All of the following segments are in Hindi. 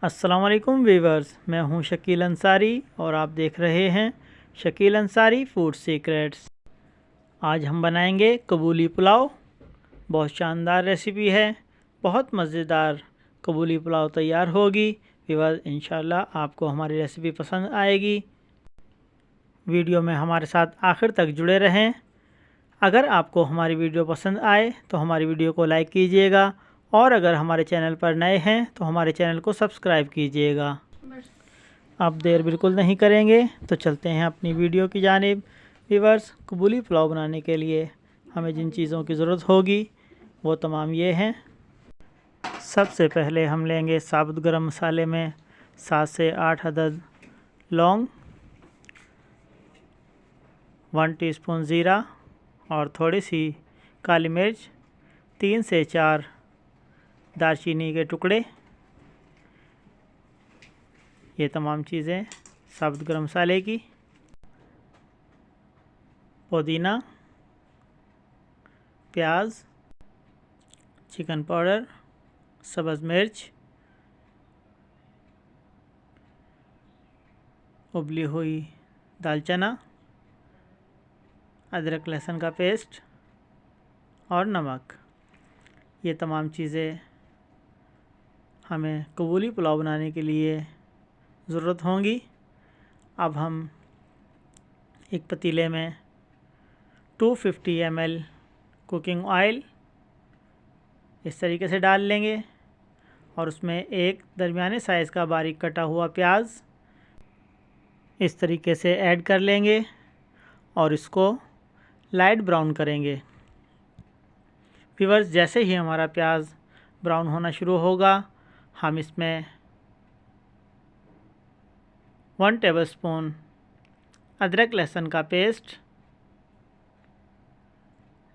अस्सलाम वालेकुम वीवर्स, मैं हूं शकील अंसारी और आप देख रहे हैं शकील अंसारी फूड सीक्रेट्स। आज हम बनाएंगे कबूली पुलाव। बहुत शानदार रेसिपी है, बहुत मज़ेदार कबूली पुलाव तैयार होगी। वीवर्स, इंशाल्लाह आपको हमारी रेसिपी पसंद आएगी। वीडियो में हमारे साथ आखिर तक जुड़े रहें। अगर आपको हमारी वीडियो पसंद आए तो हमारी वीडियो को लाइक कीजिएगा और अगर हमारे चैनल पर नए हैं तो हमारे चैनल को सब्सक्राइब कीजिएगा। अब देर बिल्कुल नहीं करेंगे तो चलते हैं अपनी वीडियो की जानिब। व्यूअर्स, कबूली पुलाव बनाने के लिए हमें जिन चीज़ों की ज़रूरत होगी वो तमाम ये हैं। सबसे पहले हम लेंगे साबुत गरम मसाले में 7 से 8 अदद लौंग, 1 टीस्पून ज़ीरा और थोड़ी सी काली मिर्च, 3 से 4 दालचीनी के टुकड़े। ये तमाम चीज़ें साबुत गरम मसाले की। पुदीना, प्याज, चिकन पाउडर, सब्ज़ मिर्च, उबली हुई दालचना, अदरक लहसुन का पेस्ट और नमक। ये तमाम चीज़ें हमें कबूली पुलाव बनाने के लिए ज़रूरत होंगी। अब हम एक पतीले में 250 ml कुकिंग ऑयल इस तरीके से डाल लेंगे और उसमें एक दरमियाने साइज़ का बारीक कटा हुआ प्याज इस तरीके से ऐड कर लेंगे और इसको लाइट ब्राउन करेंगे। व्यूअर्स, जैसे ही हमारा प्याज ब्राउन होना शुरू होगा हम इसमें 1 टेबलस्पून अदरक लहसुन का पेस्ट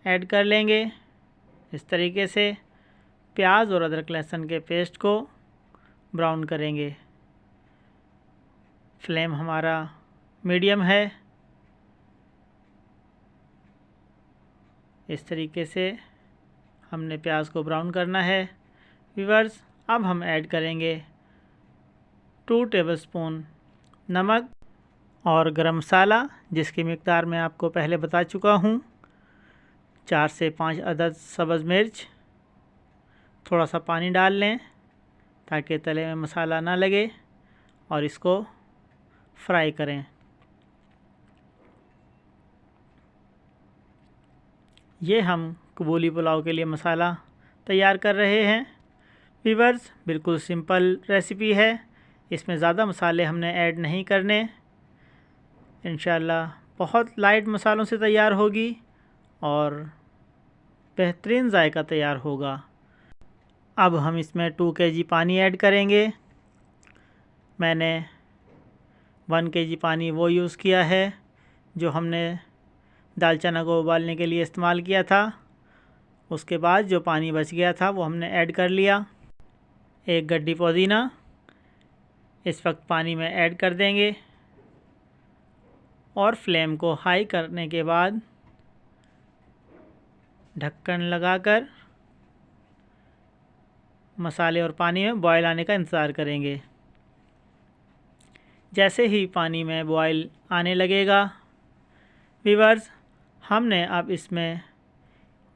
ऐड कर लेंगे। इस तरीके से प्याज और अदरक लहसुन के पेस्ट को ब्राउन करेंगे। फ्लेम हमारा मीडियम है। इस तरीके से हमने प्याज को ब्राउन करना है। व्यूअर्स, अब हम ऐड करेंगे 2 टेबलस्पून नमक और गरम मसाला, जिसकी मिक़दार मैं आपको पहले बता चुका हूँ। 4 से 5 अदद सब्ज़ मिर्च। थोड़ा सा पानी डाल लें ताकि तले में मसाला ना लगे और इसको फ्राई करें। ये हम कबूली पुलाव के लिए मसाला तैयार कर रहे हैं। व्यूअर्स, बिल्कुल सिंपल रेसिपी है, इसमें ज़्यादा मसाले हमने ऐड नहीं करने। इंशाल्लाह बहुत लाइट मसालों से तैयार होगी और बेहतरीन जायका तैयार होगा। अब हम इसमें 2 kg पानी ऐड करेंगे। मैंने 1 kg पानी वो यूज़ किया है जो हमने दालचना को उबालने के लिए इस्तेमाल किया था। उसके बाद जो पानी बच गया था वो हमने ऐड कर लिया। एक गड्डी पुदीना इस वक्त पानी में ऐड कर देंगे और फ्लेम को हाई करने के बाद ढक्कन लगाकर मसाले और पानी में बॉयल आने का इंतज़ार करेंगे। जैसे ही पानी में बॉयल आने लगेगा व्यूअर्स, हमने अब इसमें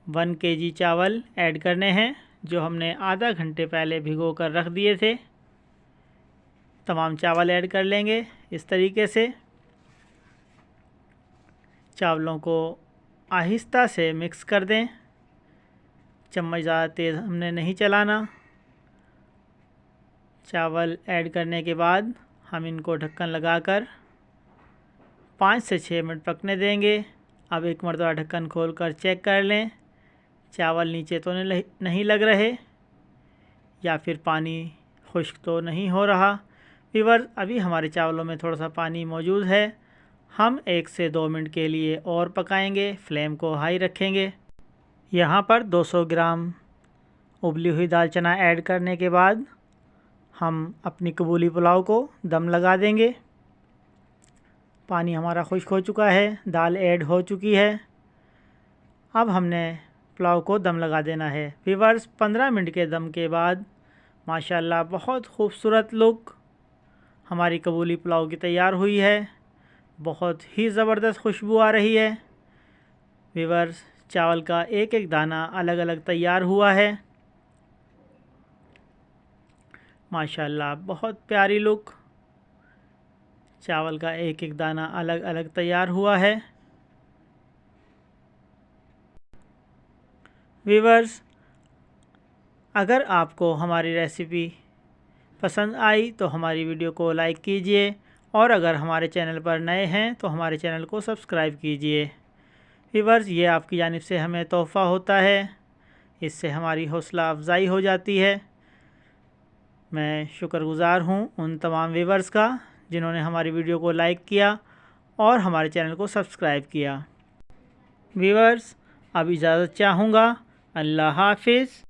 1 kg चावल ऐड करने हैं जो हमने आधा घंटे पहले भिगो कर रख दिए थे। तमाम चावल ऐड कर लेंगे। इस तरीके से चावलों को आहिस्ता से मिक्स कर दें। चम्मच ज़्यादा तेज़ हमने नहीं चलाना। चावल ऐड करने के बाद हम इनको ढक्कन लगाकर 5 से 6 मिनट पकने देंगे। अब एक मरतबा ढक्कन खोलकर चेक कर लें चावल नीचे तो नहीं लग रहे या फिर पानी खुश्क तो नहीं हो रहा। व्यूअर्स, अभी हमारे चावलों में थोड़ा सा पानी मौजूद है। हम 1 से 2 मिनट के लिए और पकाएंगे। फ्लेम को हाई रखेंगे। यहाँ पर 200 ग्राम उबली हुई दालचना ऐड करने के बाद हम अपनी कबूली पुलाव को दम लगा देंगे। पानी हमारा खुश्क हो चुका है, दाल ऐड हो चुकी है। अब हमने पुलाव को दम लगा देना है। व्यूअर्स, 15 मिनट के दम के बाद माशाल्लाह बहुत खूबसूरत लुक हमारी कबूली पुलाव की तैयार हुई है। बहुत ही ज़बरदस्त खुशबू आ रही है। व्यूअर्स, चावल का एक एक दाना अलग अलग तैयार हुआ है। माशाल्लाह बहुत प्यारी लुक, चावल का एक एक दाना अलग अलग तैयार हुआ है। व्यूअर्स, अगर आपको हमारी रेसिपी पसंद आई तो हमारी वीडियो को लाइक कीजिए और अगर हमारे चैनल पर नए हैं तो हमारे चैनल को सब्सक्राइब कीजिए। व्यूअर्स, ये आपकी जानिब से हमें तोहफ़ा होता है, इससे हमारी हौसला अफजाई हो जाती है। मैं शुक्रगुज़ार हूँ उन तमाम व्यूअर्स का जिन्होंने हमारी वीडियो को लाइक किया और हमारे चैनल को सब्सक्राइब किया। व्यूअर्स, अब इजाज़त चाहूँगा। अल्लाह हाफिज़।